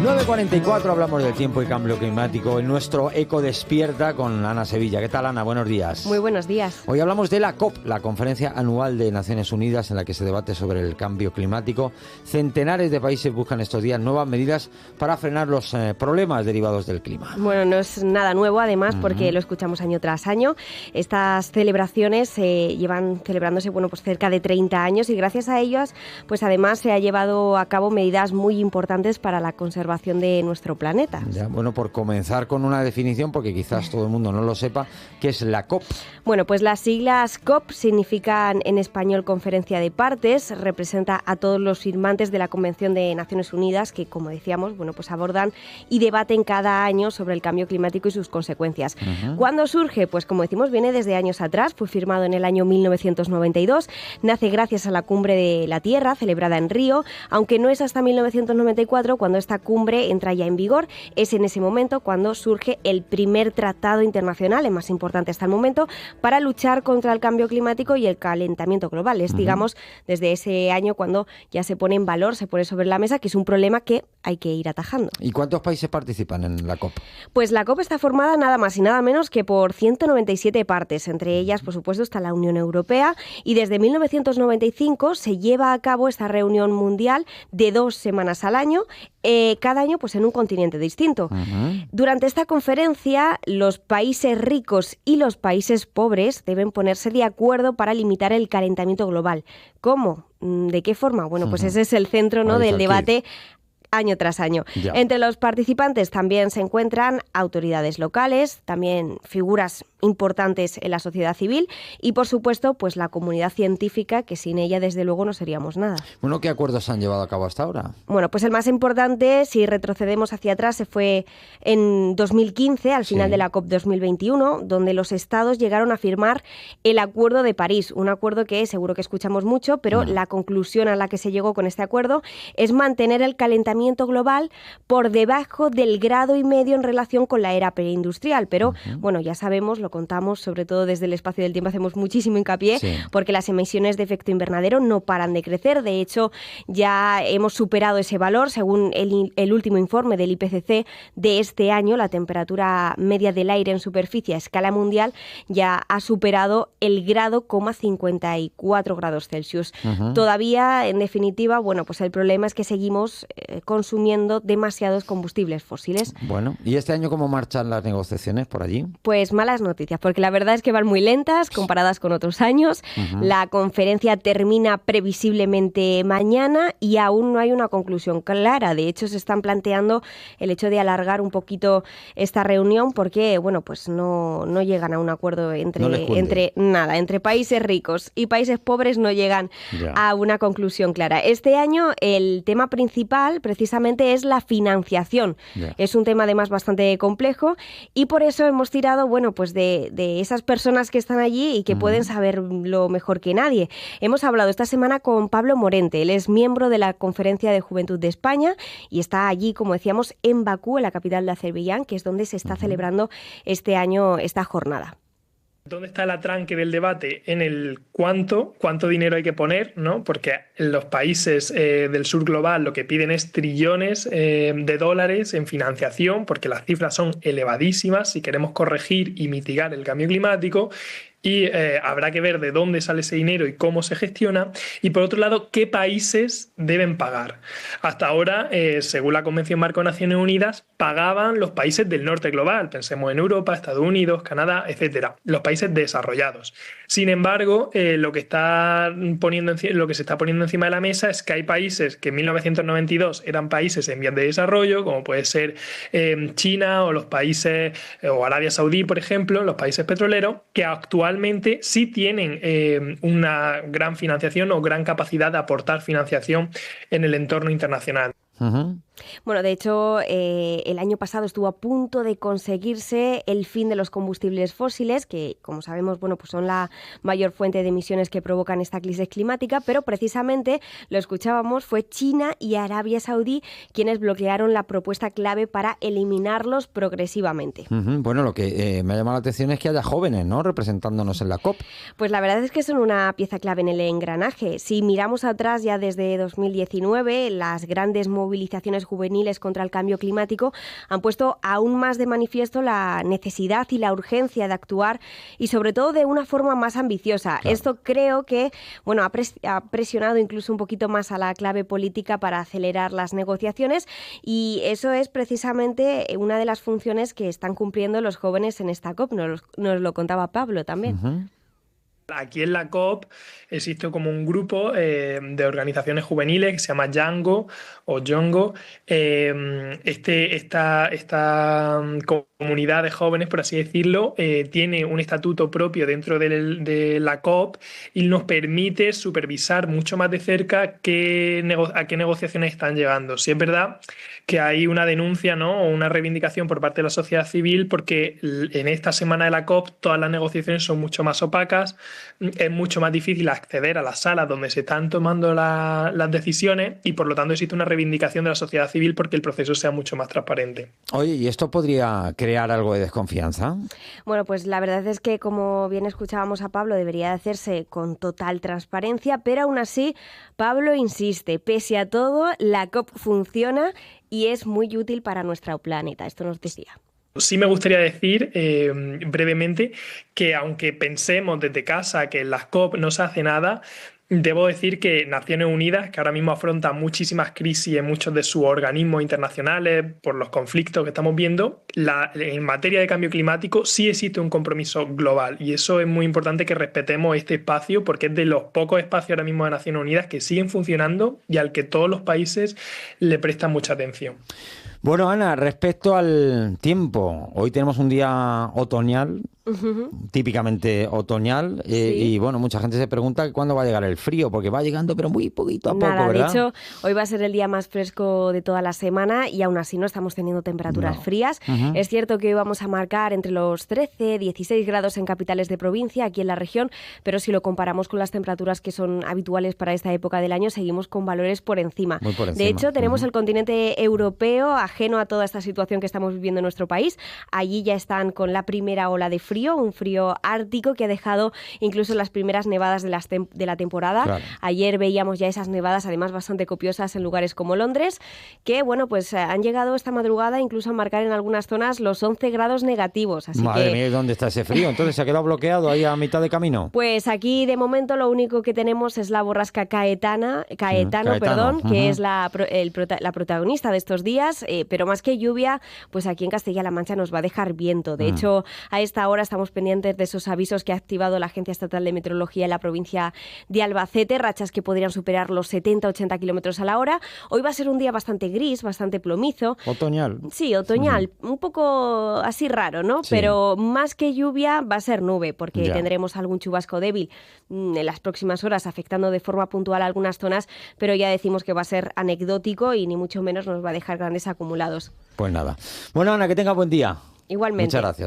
9:44 hablamos del tiempo y cambio climático en nuestro Eco Despierta con Ana Sevilla. ¿Qué tal, Ana? Buenos días. Muy buenos días. Hoy hablamos de la COP, la Conferencia Anual de Naciones Unidas, en la que se debate sobre el cambio climático. Centenares de países buscan estos días nuevas medidas para frenar los problemas derivados del clima. Bueno, no es nada nuevo, además, porque lo escuchamos año tras año. Estas celebraciones llevan celebrándose, pues cerca de 30 años, y gracias a ellas, pues además se ha llevado a cabo medidas muy importantes para la conservación de nuestro planeta. Ya, bueno, por comenzar con una definición, porque quizás todo el mundo no lo sepa, ¿qué es la COP? Bueno, pues las siglas COP significan en español Conferencia de Partes, representa a todos los firmantes de la Convención de Naciones Unidas que, como decíamos, pues abordan y debaten cada año sobre el cambio climático y sus consecuencias. ¿Cuándo surge? Pues como decimos, viene desde años atrás, fue firmado en el año 1992, nace gracias a la Cumbre de la Tierra, celebrada en Río, aunque no es hasta 1994 cuando esta cumbre entra ya en vigor. Es en ese momento cuando surge el primer tratado internacional, el más importante hasta el momento, para luchar contra el cambio climático y el calentamiento global. Es, digamos, desde ese año cuando ya se pone en valor, se pone sobre la mesa que es un problema que hay que ir atajando. ¿Y cuántos países participan en la COP? Pues la COP está formada nada más y nada menos que por 197 partes. Entre ellas, por supuesto, está la Unión Europea, y desde 1995 se lleva a cabo esta reunión mundial de 2 semanas al año, cada año pues en un continente distinto. Durante esta conferencia, los países ricos y los países pobres deben ponerse de acuerdo para limitar el calentamiento global. ¿Cómo? ¿De qué forma? Bueno, pues ese es el centro, ¿no?, del debate año tras año. Ya. Entre los participantes también se encuentran autoridades locales, también figuras importantes en la sociedad civil y, por supuesto, pues la comunidad científica, que sin ella, desde luego, no seríamos nada. Bueno, ¿qué acuerdos se han llevado a cabo hasta ahora? Bueno, pues el más importante, si retrocedemos hacia atrás, se fue en 2015, al final de la COP 2021, donde los estados llegaron a firmar el Acuerdo de París, un acuerdo que seguro que escuchamos mucho, pero la conclusión a la que se llegó con este acuerdo es mantener el calentamiento global por debajo del 1,5 grados en relación con la era preindustrial. Pero, bueno, ya sabemos, lo contamos, sobre todo desde el espacio del tiempo hacemos muchísimo hincapié, porque las emisiones de efecto invernadero no paran de crecer. De hecho, ya hemos superado ese valor. Según el último informe del IPCC de este año, la temperatura media del aire en superficie a escala mundial ya ha superado el 1,54 grados Celsius. Todavía, en definitiva, pues el problema es que seguimos consumiendo demasiados combustibles fósiles. Bueno, ¿y este año cómo marchan las negociaciones por allí? Pues malas noticias, porque la verdad es que van muy lentas comparadas con otros años. La conferencia termina previsiblemente mañana y aún no hay una conclusión clara. De hecho, se están planteando el hecho de alargar un poquito esta reunión porque, pues no llegan a un acuerdo entre países ricos y países pobres, no llegan a una conclusión clara. Este año el tema principal precisamente es la financiación. Es un tema además bastante complejo y por eso hemos tirado, pues de esas personas que están allí y que pueden saberlo mejor que nadie. Hemos hablado esta semana con Pablo Morente. Él es miembro de la Conferencia de Juventud de España y está allí, como decíamos, en Bakú, en la capital de Azerbaiyán, que es donde se está celebrando este año esta jornada. ¿Dónde está el atranque del debate? En el cuánto dinero hay que poner, ¿no? Porque los países del sur global lo que piden es trillones de dólares en financiación, porque las cifras son elevadísimas si queremos corregir y mitigar el cambio climático. Y habrá que ver de dónde sale ese dinero y cómo se gestiona. Y por otro lado, ¿qué países deben pagar? Hasta ahora, según la Convención Marco de Naciones Unidas, pagaban los países del norte global. Pensemos en Europa, Estados Unidos, Canadá, etcétera. Los países desarrollados. Sin embargo, lo que se está poniendo encima de la mesa es que hay países que en 1992 eran países en vías de desarrollo, como puede ser China o los países, o Arabia Saudí, por ejemplo, los países petroleros, que actualmente sí tienen una gran financiación o gran capacidad de aportar financiación en el entorno internacional. Bueno, de hecho, el año pasado estuvo a punto de conseguirse el fin de los combustibles fósiles, que, como sabemos, pues son la mayor fuente de emisiones que provocan esta crisis climática, pero precisamente, lo escuchábamos, fue China y Arabia Saudí quienes bloquearon la propuesta clave para eliminarlos progresivamente. Bueno, lo que me ha llamado la atención es que haya jóvenes, ¿no?, representándonos en la COP. Pues la verdad es que son una pieza clave en el engranaje. Si miramos atrás, ya desde 2019, las grandes movilizaciones juveniles contra el cambio climático han puesto aún más de manifiesto la necesidad y la urgencia de actuar y sobre todo de una forma más ambiciosa. Claro. Esto creo que ha presionado incluso un poquito más a la clave política para acelerar las negociaciones y eso es precisamente una de las funciones que están cumpliendo los jóvenes en esta COP. Nos lo contaba Pablo también. Ujú. Aquí en la COP existe como un grupo de organizaciones juveniles que se llama Yango o Yongo. Esta comunidad de jóvenes, por así decirlo, tiene un estatuto propio dentro de la COP y nos permite supervisar mucho más de cerca a qué negociaciones están llegando. Sí es verdad que hay una denuncia, ¿no?, o una reivindicación por parte de la sociedad civil porque en esta semana de la COP todas las negociaciones son mucho más opacas, es mucho más difícil acceder a las salas donde se están tomando las decisiones y por lo tanto existe una reivindicación de la sociedad civil porque el proceso sea mucho más transparente. Oye, ¿y esto podría crear algo de desconfianza? Bueno, pues la verdad es que, como bien escuchábamos a Pablo, debería de hacerse con total transparencia, pero aún así, Pablo insiste, pese a todo, la COP funciona y es muy útil para nuestro planeta. Esto nos decía. Sí me gustaría decir brevemente que aunque pensemos desde casa que en las COP no se hace nada, debo decir que Naciones Unidas, que ahora mismo afronta muchísimas crisis en muchos de sus organismos internacionales por los conflictos que estamos viendo, en materia de cambio climático sí existe un compromiso global y eso es muy importante que respetemos este espacio porque es de los pocos espacios ahora mismo de Naciones Unidas que siguen funcionando y al que todos los países le prestan mucha atención. Bueno, Ana, respecto al tiempo, hoy tenemos un día otoñal, típicamente otoñal, Sí. y bueno, mucha gente se pregunta cuándo va a llegar el frío, porque va llegando pero muy poquito a poco, Nada, ¿verdad? de hecho, hoy va a ser el día más fresco de toda la semana y aún así no estamos teniendo temperaturas No. frías. Ujú. Es cierto que hoy vamos a marcar entre los 13, 16 grados en capitales de provincia, aquí en la región, pero si lo comparamos con las temperaturas que son habituales para esta época del año, seguimos con valores por encima. Muy por De encima. hecho, tenemos Ujú. el continente europeo ajeno a toda esta situación que estamos viviendo en nuestro país. Allí ya están con la primera ola de frío, un frío ártico que ha dejado incluso las primeras nevadas de la temporada. Claro. Ayer veíamos ya esas nevadas, además bastante copiosas en lugares como Londres, que bueno, pues han llegado esta madrugada incluso a marcar en algunas zonas los 11 grados negativos. Así Madre que, mía, ¿y dónde está ese frío? Entonces, ¿se ha quedado bloqueado ahí a mitad de camino? pues aquí de momento lo único que tenemos es la borrasca Caetano, Caetano, que ujú. es la protagonista de estos días, pero más que lluvia, pues aquí en Castilla-La Mancha nos va a dejar viento. De hecho, a esta hora estamos pendientes de esos avisos que ha activado la Agencia Estatal de Meteorología en la provincia de Albacete, rachas que podrían superar los 70-80 kilómetros a la hora. Hoy va a ser un día bastante gris, bastante plomizo. Otoñal. Sí, otoñal, un poco así raro, ¿no? Sí. Pero más que lluvia va a ser nube, porque Ya. tendremos algún chubasco débil en las próximas horas, afectando de forma puntual a algunas zonas, pero ya decimos que va a ser anecdótico y ni mucho menos nos va a dejar grandes acumulados. Pues nada. Bueno, Ana, que tenga buen día. Igualmente. Muchas gracias.